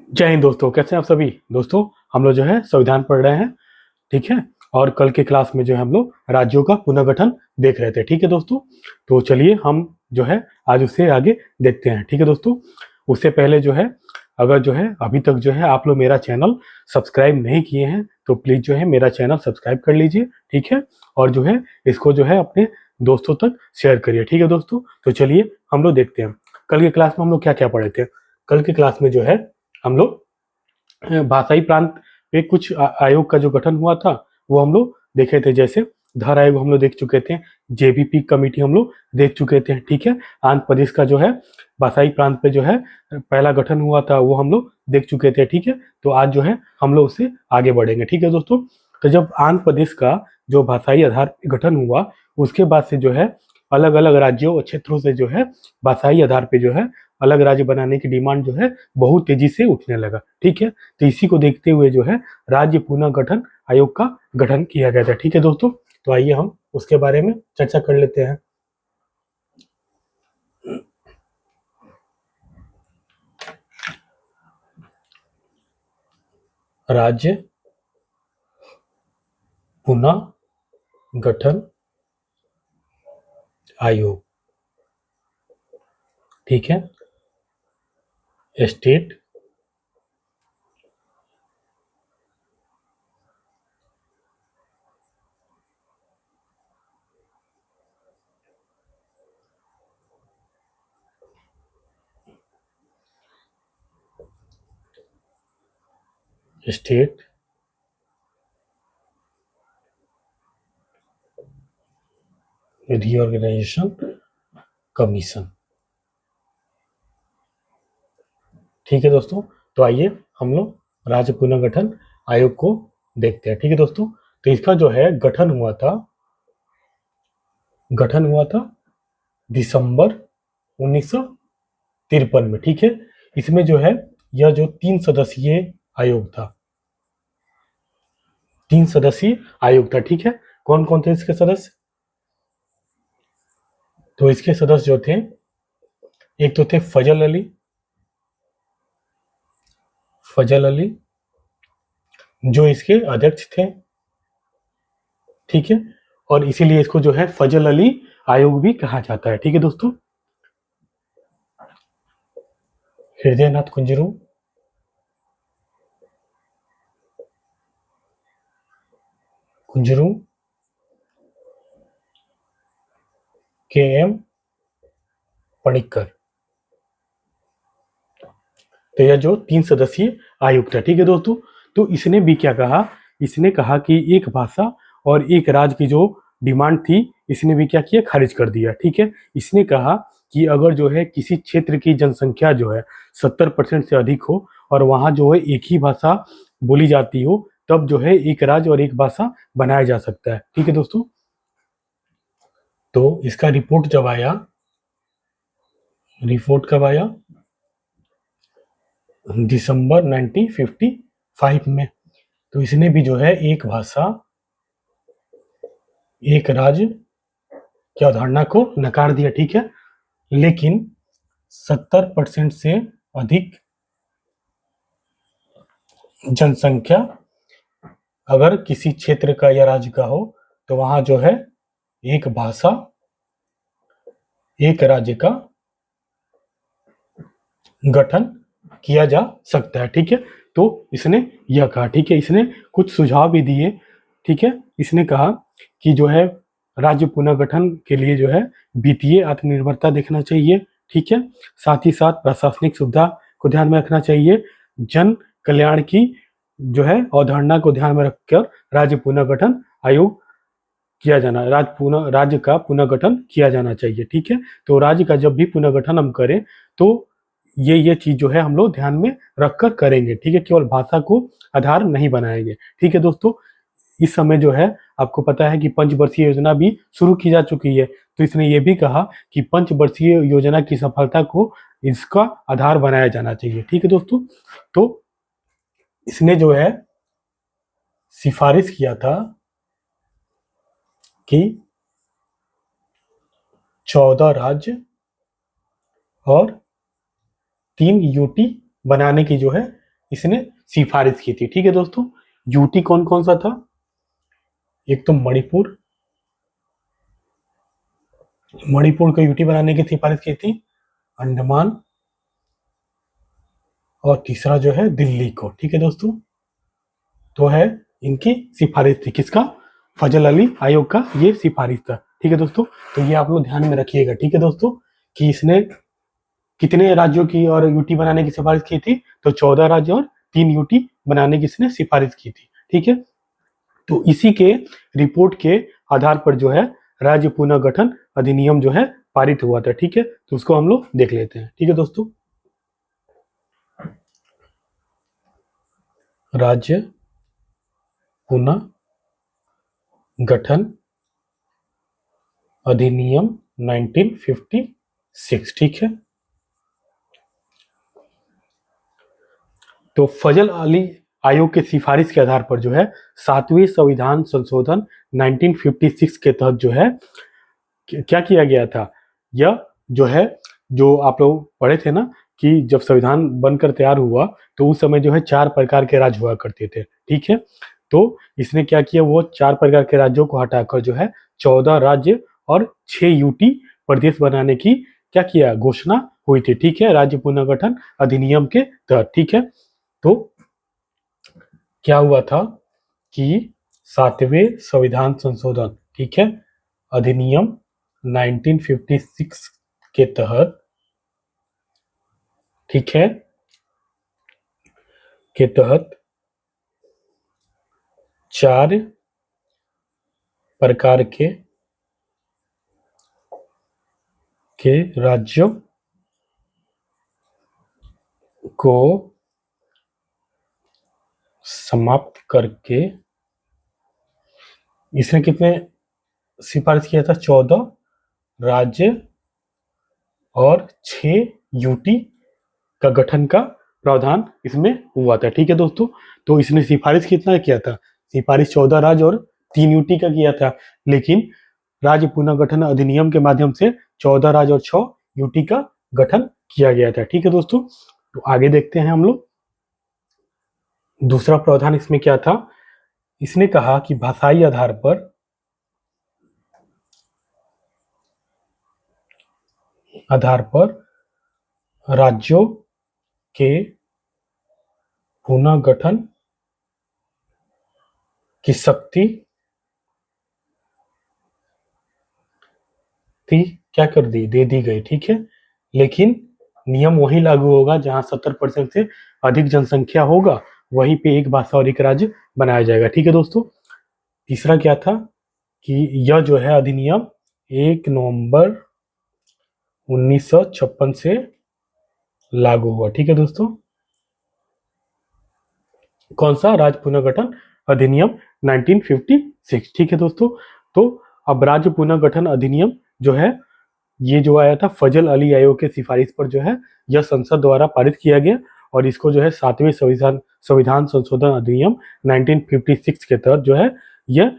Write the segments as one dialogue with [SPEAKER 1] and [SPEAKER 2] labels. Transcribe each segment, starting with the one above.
[SPEAKER 1] जय हिंद दोस्तों, कैसे हैं आप सभी दोस्तों। हम लोग जो है संविधान पढ़ रहे हैं, ठीक है। और कल के क्लास में जो है हम लोग राज्यों का पुनर्गठन देख रहे थे, ठीक है दोस्तों। तो चलिए हम जो है आज उससे आगे देखते हैं, ठीक है दोस्तों। उससे पहले जो है, अगर जो है अभी तक जो है आप लोग मेरा चैनल सब्सक्राइब नहीं किए हैं तो प्लीज जो है मेरा चैनल सब्सक्राइब कर लीजिए, ठीक है। और जो है इसको जो है अपने दोस्तों तक शेयर करिए, ठीक है दोस्तों। तो चलिए हम लोग देखते हैं कल के क्लास में हम लोग क्या क्या पढ़े थे। कल के क्लास में जो है हम लोग भाषाई प्रांत पे कुछ आयोग का जो गठन हुआ था वो हम लोग देखे थे। जैसे धार आयोग हम लोग देख चुके थे, जेबीपी कमेटी हम लोग देख चुके थे, ठीक है। आंध्र प्रदेश का जो है भाषाई प्रांत पे जो है पहला गठन हुआ था वो हम लोग देख चुके थे, ठीक है। तो आज जो है हम लोग उससे आगे बढ़ेंगे, ठीक है दोस्तों। तो जब आंध्र प्रदेश का जो भाषाई आधार पे गठन हुआ उसके बाद से जो है अलग अलग राज्यों और क्षेत्रों से जो है भाषाई आधार पे जो है अलग राज्य बनाने की डिमांड जो है बहुत तेजी से उठने लगा, ठीक है। तो इसी को देखते हुए जो है राज्य पुनर्गठन आयोग का गठन किया गया था, ठीक है दोस्तों। तो आइए हम उसके बारे में चर्चा कर लेते हैं। राज्य पुनर्गठन आयोग, ठीक है। स्टेट स्टेट रीऑर्गेनाइजेशन कमीशन, ठीक है दोस्तों। तो आइए हम लोग राज्य पुनर्गठन आयोग को देखते हैं, ठीक है दोस्तों। तो इसका जो है गठन हुआ था दिसंबर 1953 में, ठीक है। इसमें जो है यह जो 3 सदस्यीय आयोग था, 3 सदस्यीय आयोग था, ठीक है। कौन कौन थे इसके सदस्य? तो इसके सदस्य जो थे, एक तो थे फजल अली जो इसके अध्यक्ष थे, ठीक है। और इसीलिए इसको जो है फजल अली आयोग भी कहा जाता है, ठीक है दोस्तों। हृदयनाथ कुंजरू, के एम पणिक्कर। तो यह जो 3 सदस्यीय आयोग था, ठीक है दोस्तों। तो इसने भी क्या कहा, इसने कहा कि एक भाषा और एक राज्य की जो डिमांड थी इसने भी क्या किया, खारिज कर दिया, ठीक है। इसने कहा कि अगर जो है किसी क्षेत्र की जनसंख्या जो है 70% से अधिक हो और वहां जो है एक ही भाषा बोली जाती हो तब जो है एक राज्य और एक भाषा बनाया जा सकता है, ठीक है दोस्तों। तो इसका रिपोर्ट कब आया? दिसंबर 1955 में। तो इसने भी जो है एक भाषा एक राज्य की अवधारणा को नकार दिया, ठीक है। लेकिन 70% से अधिक जनसंख्या अगर किसी क्षेत्र का या राज्य का हो तो वहां जो है एक भाषा एक राज्य का गठन किया जा सकता है, ठीक है। तो इसने यह कहा, ठीक है। इसने कुछ सुझाव भी दिए, ठीक है। इसने कहा कि जो है राज्य पुनर्गठन के लिए जो है वित्तीय आत्मनिर्भरता देखना चाहिए, ठीक है। साथ ही साथ प्रशासनिक सुविधा को ध्यान में रखना चाहिए, जन कल्याण की जो है अवधारणा को ध्यान में रखकर राज्य पुनर्गठन आयोग किया जाना, राज्य का पुनर्गठन किया जाना चाहिए, ठीक है। तो राज्य का जब भी पुनर्गठन हम करें तो ये चीज जो है हम लोग ध्यान में रखकर करेंगे, ठीक है। केवल भाषा को आधार नहीं बनाएंगे, ठीक है दोस्तों। इस समय जो है आपको पता है कि पंचवर्षीय योजना भी शुरू की जा चुकी है। तो इसने ये भी कहा कि पंचवर्षीय योजना की सफलता को इसका आधार बनाया जाना चाहिए, ठीक है दोस्तों। तो इसने जो है सिफारिश किया था कि 14 राज्य और 3 यूटी बनाने की जो है इसने सिफारिश की थी। ठीक है दोस्तों, यूटी कौन कौन सा था? एक तो मणिपुर, मणिपुर को यूटी बनाने की सिफारिश की थी, अंडमान, और तीसरा जो है दिल्ली को। ठीक है दोस्तों, तो है इनकी सिफारिश थी। किसका? फजल अली आयोग का ये सिफारिश था। ठीक है दोस्तों, तो ये आप लोग ध्यान में रखिएगा। ठीक है दोस्तों, कि इसने कितने राज्यों की और यूटी बनाने की सिफारिश की थी? तो 14 राज्य और 3 यूटी बनाने की इसने सिफारिश की थी। ठीक है, तो इसी के रिपोर्ट के आधार पर जो है राज्य पुनर्गठन अधिनियम जो है पारित हुआ था। ठीक है, तो उसको हम लोग देख लेते हैं। ठीक है दोस्तों, राज्य पुनर्गठन अधिनियम 1956। ठीक है, तो फजल अली आयोग के सिफारिश के आधार पर जो है 7वें संविधान संशोधन 1956 के तहत जो है क्या किया गया था? यह जो है, जो आप लोग पढ़े थे ना कि जब संविधान बनकर तैयार हुआ तो उस समय जो है 4 प्रकार के राज्य हुआ करते थे। ठीक है, तो इसने क्या किया, वो 4 प्रकार के राज्यों को हटाकर जो है 14 राज्य और 6 यूटी प्रदेश बनाने की क्या किया, घोषणा हुई थी। ठीक है, राज्य पुनर्गठन अधिनियम के तहत। ठीक है, तो क्या हुआ था कि 7वें संविधान संशोधन, ठीक है, अधिनियम 1956 के तहत, ठीक है, के तहत 4 प्रकार के राज्यों को समाप्त करके इसने कितने सिफारिश किया था? 14 राज्य और 6 यूटी का गठन का प्रावधान इसमें हुआ था। ठीक है दोस्तों, तो इसने सिफारिश कितना किया था? सिफारिश 14 राज्य और 3 यूटी का किया था, लेकिन राज्य पुनर्गठन अधिनियम के माध्यम से 14 राज्य और 6 यूटी का गठन किया गया था। ठीक है दोस्तों, तो आगे देखते हैं हम लोग। दूसरा प्रावधान इसमें क्या था? इसने कहा कि भाषाई आधार पर राज्यों के पुनर्गठन की शक्ति थी क्या कर दी, दे दी गई। ठीक है, लेकिन नियम वही लागू होगा जहां 70% से अधिक जनसंख्या होगा, वहीं पे एक भाषा और एक राज्य बनाया जाएगा। ठीक है दोस्तों, तीसरा क्या था कि यह जो है अधिनियम 1 नवंबर 1956 से लागू हुआ। ठीक है दोस्तों, कौन सा? राज्य पुनर्गठन अधिनियम 1956। ठीक है दोस्तों, तो अब राज्य पुनर्गठन अधिनियम जो है ये जो आया था फजल अली आयोग के सिफारिश पर जो है यह संसद द्वारा पारित किया गया, और इसको जो है 7वें संविधान संशोधन अधिनियम 1956 के तहत जो है यह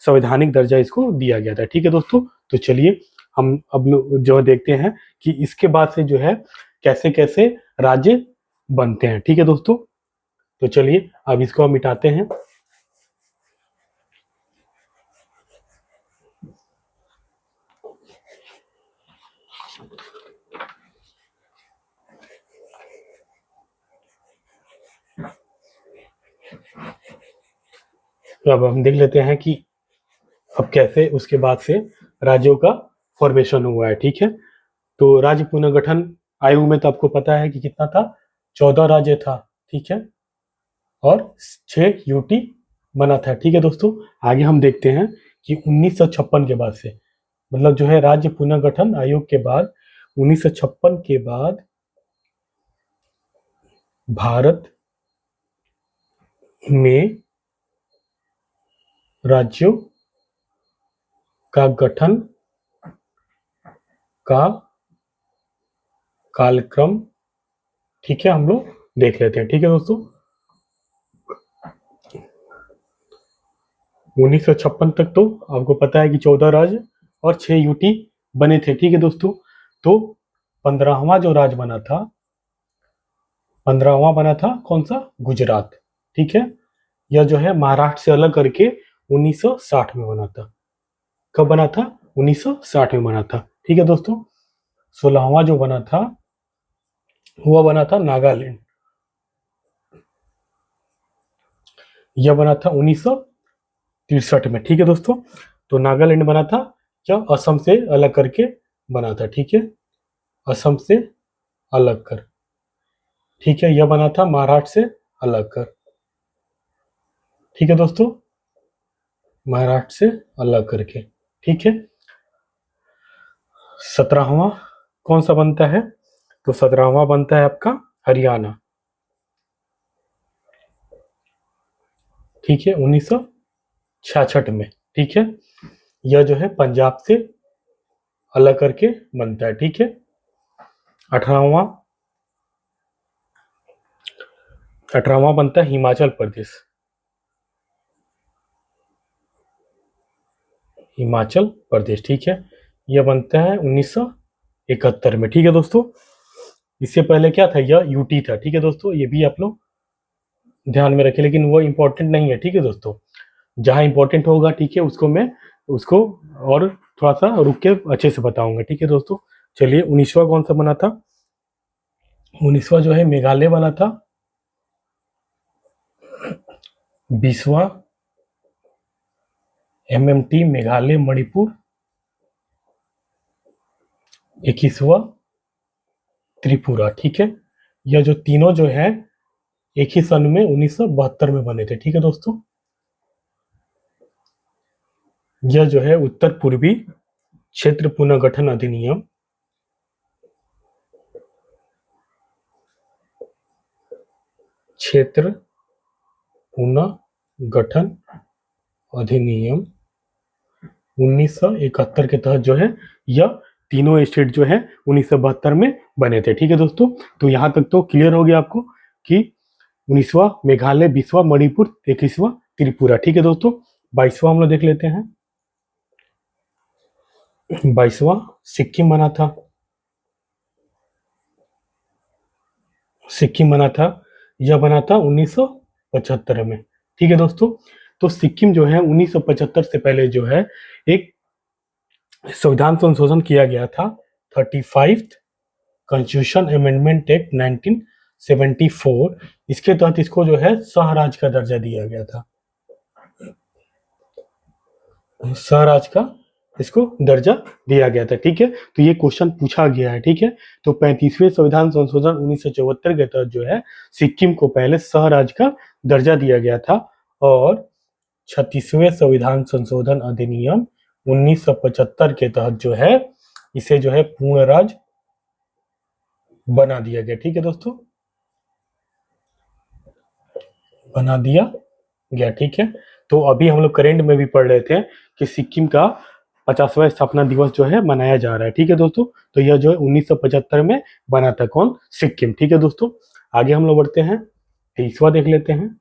[SPEAKER 1] संवैधानिक दर्जा इसको दिया गया था। ठीक है दोस्तों, तो चलिए हम अब जो देखते हैं कि इसके बाद से जो है कैसे कैसे राज्य बनते हैं। ठीक है दोस्तों, तो चलिए अब इसको हम मिटाते हैं। तो अब हम देख लेते हैं कि अब कैसे उसके बाद से राज्यों का फॉर्मेशन हुआ है। ठीक है, तो राज्य पुनर्गठन आयोग में तो आपको पता है कि कितना था, 14 राज्य था। ठीक है, और 6 यूटी बना था। ठीक है दोस्तों, आगे हम देखते हैं कि 1956 के बाद से, मतलब जो है राज्य पुनर्गठन आयोग के बाद 1956 के बाद भारत में राज्यों का गठन का कालक्रम, ठीक है, हम लोग देख लेते हैं। ठीक है दोस्तों, 1956 तक तो आपको पता है कि 14 राज्य और 6 यूटी बने थे। ठीक है दोस्तों, तो 15वां जो राज्य बना था 15वां बना था कौन सा, गुजरात। ठीक है, यह जो है महाराष्ट्र से अलग करके 1960 में बना था। कब बना था, 1960 में बना था। ठीक है दोस्तों, 16वां जो बना था वह बना था नागालैंड। यह बना था 1963 में। ठीक है दोस्तों, तो नागालैंड बना था, यह असम से अलग करके बना था। ठीक है, असम से अलग कर। ठीक है, यह बना था महाराष्ट्र से अलग कर। ठीक है दोस्तों, महाराष्ट्र से अलग करके। ठीक है, 17वां कौन सा बनता है, तो 17वां बनता है आपका हरियाणा। ठीक है, 1966 में। ठीक है, यह जो है पंजाब से अलग करके बनता है। ठीक है, 18वां बनता है हिमाचल प्रदेश। हिमाचल प्रदेश। ठीक है, यह बनता है 1971 में। ठीक है दोस्तों, इससे पहले क्या था, यह यूटी था। ठीक है दोस्तों, ये भी आप लोग ध्यान में रखें, लेकिन वो इंपॉर्टेंट नहीं है। ठीक है दोस्तों, जहां इंपॉर्टेंट होगा, ठीक है, उसको मैं उसको और थोड़ा सा रुक के अच्छे से बताऊंगा। ठीक है दोस्तों, चलिए 19वां कौन सा बना था, 19वां जो है मेघालय बना था। 20वां MMT मेघालय मणिपुर। 21वां त्रिपुरा। ठीक है, यह जो तीनों जो है एक ही सन में 1972 में बने थे। ठीक है दोस्तों, यह जो है उत्तर पूर्वी क्षेत्र पुनर्गठन अधिनियम, क्षेत्र पुनर्गठन अधिनियम 1971 के तहत जो है यह तीनों स्टेट जो है 1972 में बने थे। ठीक है दोस्तों, तो यहां तक तो क्लियर हो गया आपको कि 19वां मेघालय, 20वां मणिपुर, 21वां त्रिपुरा। ठीक है दोस्तों, 22वां हम लोग देख लेते हैं। 22वां सिक्किम बना था। सिक्किम बना था, यह बना था 1975 में। ठीक है दोस्तों, तो सिक्किम जो है 1975 से पहले जो है एक संविधान संशोधन किया गया था, 35th कॉन्स्टिट्यूशन अमेंडमेंट एक्ट 1974। इसके तहत इसको जो है सह राज्य का दर्जा दिया गया था। सह राज्य का इसको दर्जा दिया गया था। ठीक है, तो ये क्वेश्चन पूछा गया है। ठीक है, तो 35वें संविधान संशोधन 1974 के तहत जो है सिक्किम को पहले सह राज्य का दर्जा दिया गया था, और 36वें संविधान संशोधन अधिनियम 1975 के तहत जो है इसे जो है पूर्ण राज्य बना दिया गया। ठीक है दोस्तों, बना दिया गया। ठीक है, तो अभी हम लोग करेंट में भी पढ़ रहे थे कि सिक्किम का 50वां स्थापना दिवस जो है मनाया जा रहा है। ठीक है दोस्तों, तो यह जो है 1975 में बना था कौन, सिक्किम। ठीक है दोस्तों, आगे हम लोग बढ़ते हैं, 23वां देख लेते हैं।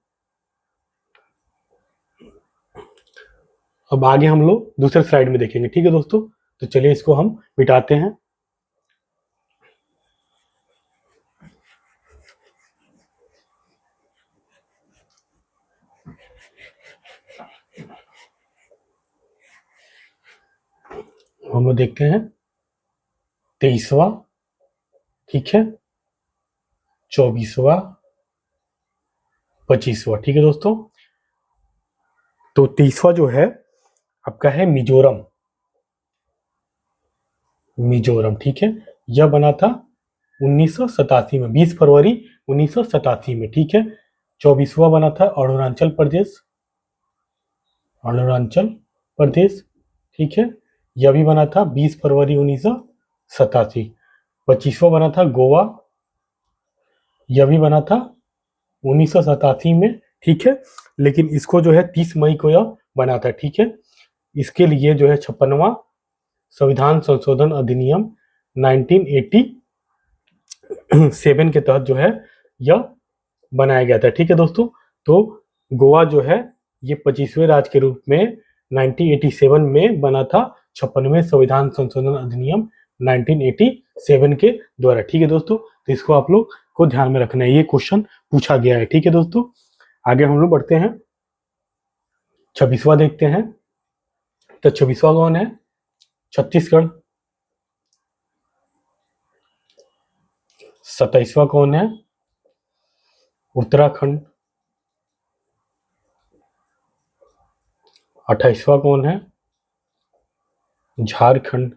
[SPEAKER 1] अब आगे हम लोग दूसरे स्लाइड में देखेंगे। ठीक है दोस्तों, तो चलिए इसको हम मिटाते हैं। हम लोग देखते हैं 23वां, ठीक है, 24वां, 25वां। ठीक है दोस्तों, तो 23वां जो है आपका है मिजोरम। मिजोरम, ठीक है, यह बना था 1987 में, 20 फरवरी 1987 में। ठीक है, 24वां बना था अरुणाचल प्रदेश। अरुणाचल प्रदेश, ठीक है, यह भी बना था 20 फरवरी 1987। 25वां बना था गोवा, यह भी बना था 1987 में। ठीक है, लेकिन इसको जो है 30 मई को यह बना था। ठीक है, इसके लिए जो है 56वां संविधान संशोधन अधिनियम 1987 के तहत जो है यह बनाया गया था। ठीक है दोस्तों, तो गोवा जो है ये 25वें राज्य के रूप में 1987 में बना था, 56वें संविधान संशोधन अधिनियम 1987 के द्वारा। ठीक है दोस्तों, तो इसको आप लोग को ध्यान में रखना है, ये क्वेश्चन पूछा गया है। ठीक है दोस्तों, आगे हम लोग बढ़ते हैं, 26वां देखते हैं। तो 26वां कौन है? छत्तीसगढ़। 27वां कौन है? उत्तराखंड। 28वां कौन है? झारखंड।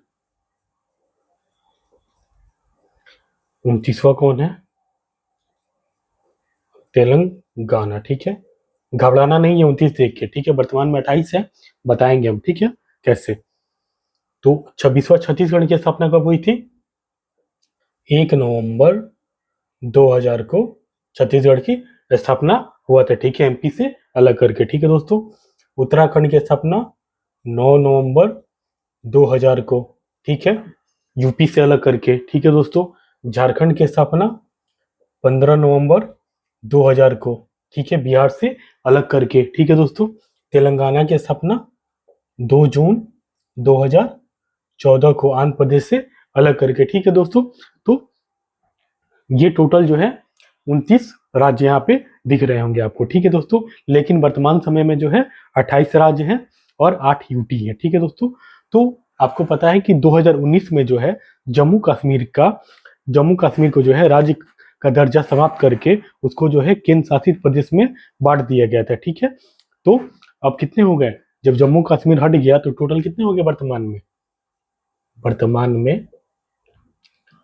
[SPEAKER 1] 29वां कौन है? तेलंगाना। ठीक है, घबराना नहीं है 29 देख के। ठीक है, वर्तमान में 28 है, बताएंगे हम। ठीक है, कैसे। तो 26वां छत्तीसगढ़ की स्थापना कब हुई थी? 1 नवंबर 2000 को छत्तीसगढ़ की स्थापना हुआ था। ठीक है, एमपी से अलग करके। ठीक है दोस्तों, उत्तराखंड की स्थापना 9 नवंबर 2000 को। ठीक है, यूपी से अलग करके। ठीक है दोस्तों, झारखंड की स्थापना 15 नवंबर 2000 को। ठीक है, बिहार से अलग करके। ठीक है दोस्तों, तेलंगाना की स्थापना 2 जून 2014 को, आंध्र प्रदेश से अलग करके। ठीक है दोस्तों, तो ये टोटल जो है 29 राज्य यहाँ पे दिख रहे होंगे आपको। ठीक है दोस्तों, लेकिन वर्तमान समय में जो है 28 राज्य हैं और 8 यूटी है। ठीक है दोस्तों, तो आपको पता है कि 2019 में जो है जम्मू कश्मीर को जो है राज्य का दर्जा समाप्त करके उसको जो है केंद्र शासित प्रदेश में बांट दिया गया था। ठीक है, तो अब कितने हो गए? जब जम्मू कश्मीर हट गया तो टोटल कितने हो गए वर्तमान में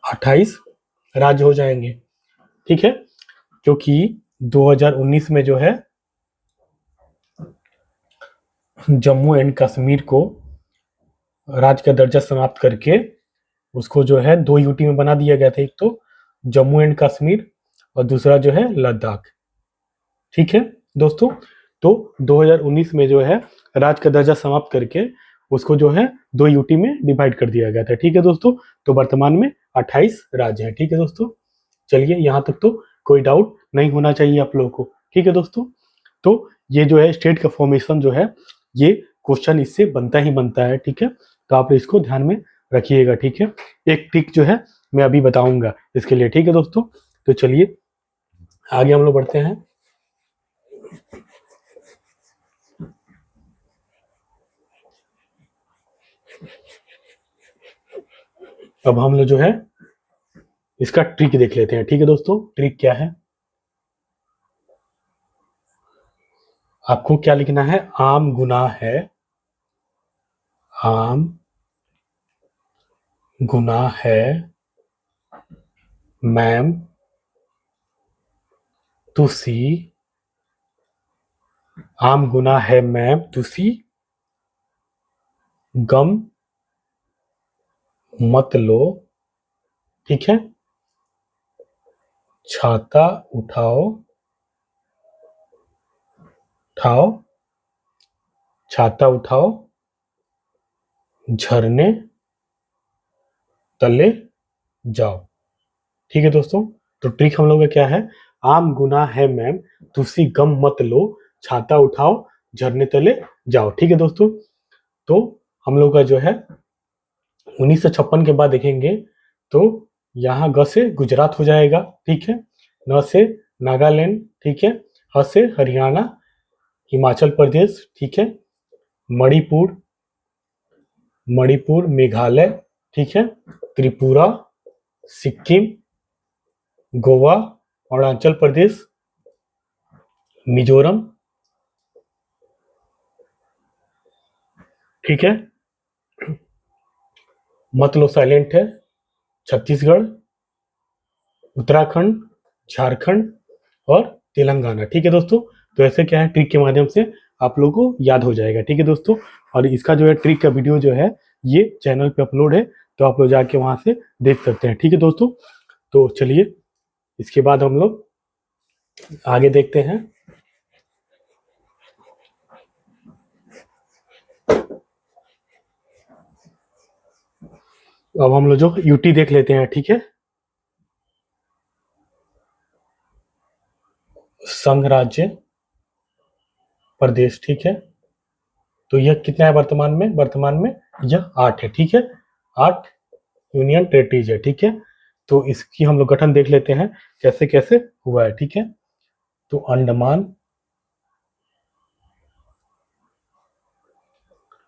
[SPEAKER 1] 28 राज्य हो जाएंगे। ठीक है, क्योंकि 2019 में जो है जम्मू एंड कश्मीर को राज्य का दर्जा समाप्त करके उसको जो है 2 यूटी में बना दिया गया था, एक तो जम्मू एंड कश्मीर और दूसरा जो है लद्दाख। ठीक है दोस्तों, तो 2019 में जो है राज्य का दर्जा समाप्त करके उसको जो है 2 यूटी में डिवाइड कर दिया गया था। ठीक है दोस्तों, तो वर्तमान में 28 राज्य हैं। ठीक है दोस्तों, चलिए यहाँ तक तो कोई डाउट नहीं होना चाहिए आप लोगों को। ठीक है दोस्तों, तो ये जो है स्टेट का फॉर्मेशन जो है ये क्वेश्चन इससे बनता ही बनता है। ठीक है, तो आप इसको ध्यान में रखिएगा। ठीक है, एक ट्रिक जो है मैं अभी बताऊंगा इसके लिए। ठीक है दोस्तों, तो चलिए आगे हम लोग बढ़ते हैं। अब हम लोग जो है इसका ट्रिक देख लेते हैं। ठीक है दोस्तों, ट्रिक क्या है? आपको क्या लिखना है? आम गुना है, आम गुना है मैम तुसी, आम गुना है मैम तुसी गम मत लो। ठीक है, छाता उठाओ छाता उठाओ झरने तले जाओ। ठीक है दोस्तों, तो ट्रिक हम लोग का क्या है? आम गुना है मैम तुसी गम मत लो, छाता उठाओ झरने तले जाओ। ठीक है दोस्तों, तो हम लोग का जो है 1956 के बाद देखेंगे तो यहाँ ग से गुजरात हो जाएगा। ठीक है, न से नागालैंड। ठीक है, ह से हरियाणा हिमाचल प्रदेश। ठीक है, मणिपुर मेघालय। ठीक है, त्रिपुरा सिक्किम गोवा अरुणाचल प्रदेश मिजोरम। ठीक है, मत लो साइलेंट है छत्तीसगढ़ उत्तराखंड झारखंड और तेलंगाना। ठीक है दोस्तों, तो ऐसे क्या है ट्रिक के माध्यम से आप लोगों को याद हो जाएगा। ठीक है दोस्तों, और इसका जो है ट्रिक का वीडियो जो है ये चैनल पे अपलोड है, तो आप लोग जाके वहां से देख सकते हैं। ठीक है दोस्तों, तो चलिए इसके बाद हम लोग आगे देखते हैं। अब हम लोग जो यूटी देख लेते हैं। ठीक है, संघ राज्य प्रदेश। ठीक है, तो यह कितना है वर्तमान में यह 8 है। ठीक है, 8 यूनियन टेरिटरीज है। ठीक है, तो इसकी हम लोग गठन देख लेते हैं कैसे कैसे हुआ है। ठीक है, तो अंडमान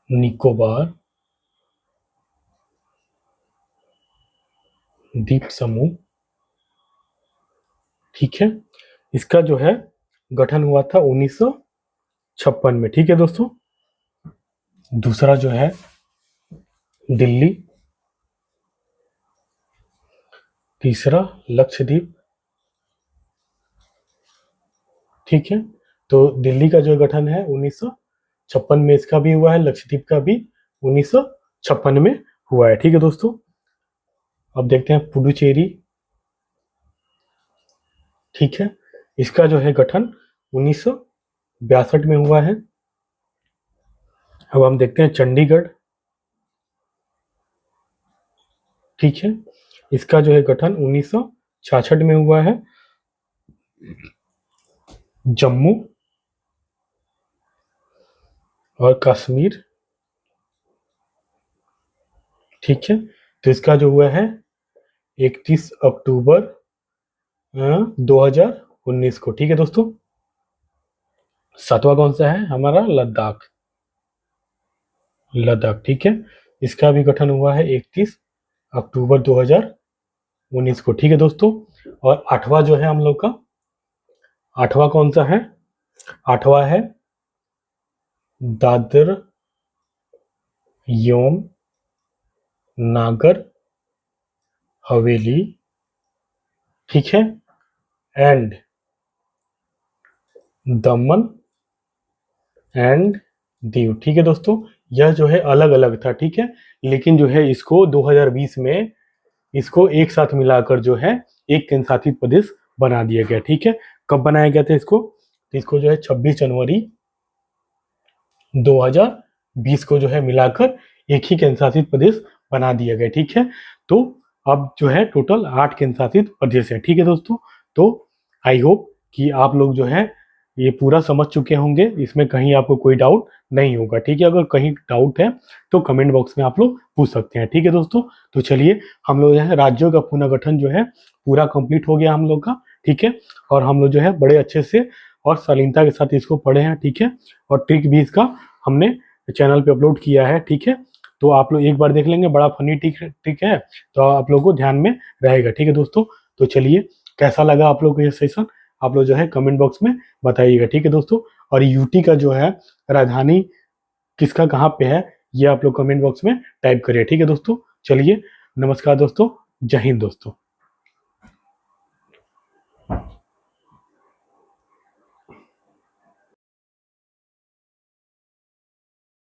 [SPEAKER 1] निकोबार द्वीप समूह, ठीक है, इसका जो है गठन हुआ था 1956 में। ठीक है दोस्तों, दूसरा जो है दिल्ली, तीसरा लक्षद्वीप। ठीक है, तो दिल्ली का जो गठन है 1956 में इसका भी हुआ है, लक्षद्वीप का भी 1956 में हुआ है। ठीक है दोस्तों, अब देखते हैं पुडुचेरी। ठीक है, इसका जो है गठन 1962 में हुआ है। अब हम देखते हैं चंडीगढ़। ठीक है, इसका जो है गठन 1966 में हुआ है। जम्मू और कश्मीर, ठीक है, तो इसका जो हुआ है 31 अक्टूबर 2019 को। ठीक है दोस्तों, सातवां कौन सा है हमारा? लद्दाख। लद्दाख, ठीक है, इसका भी गठन हुआ है 31 अक्टूबर 2019 को। ठीक है दोस्तों, और आठवां जो है हम लोग का, आठवां कौन सा है? आठवां है दादर योम नागर हवेली, ठीक है, एंड दमन एंड दीव। ठीक है दोस्तों, यह जो है अलग अलग था। ठीक है, लेकिन जो है इसको 2020 में इसको एक साथ मिलाकर जो है एक केंद्र शासित प्रदेश बना दिया गया। ठीक है, कब बनाया गया था इसको? तो इसको जो है 26 जनवरी 2020 को जो है मिलाकर एक ही केंद्र शासित प्रदेश बना दिया गया। ठीक है, तो अब जो है टोटल 8 केंद्र शासित प्रदेश है। ठीक है दोस्तों, तो आई होप कि आप लोग जो है ये पूरा समझ चुके होंगे, इसमें कहीं आपको कोई डाउट नहीं होगा। ठीक है, अगर कहीं डाउट है तो कमेंट बॉक्स में आप लोग पूछ सकते हैं। ठीक है दोस्तों, तो चलिए हम लोग जो है राज्यों का पुनर्गठन जो है पूरा कंप्लीट हो गया हम लोग का। ठीक है, और हम लोग जो है बड़े अच्छे से और शालीनता के साथ इसको पढ़े हैं। ठीक है, और ट्रिक भी इसका हमने चैनल पे अपलोड किया है। ठीक है, तो आप लोग एक बार देख लेंगे, बड़ा फनी ट्रिक है, तो आप लोगों को ध्यान में रहेगा। ठीक है दोस्तों, तो चलिए कैसा लगा आप लोग को ये सेशन, आप लोग जो है कमेंट बॉक्स में बताइएगा। ठीक है दोस्तों, और यूटी का जो है राजधानी किसका कहाँ पे है ये आप लोग कमेंट बॉक्स में टाइप करिए। ठीक है दोस्तों, चलिए नमस्कार दोस्तों, जय हिंद दोस्तों।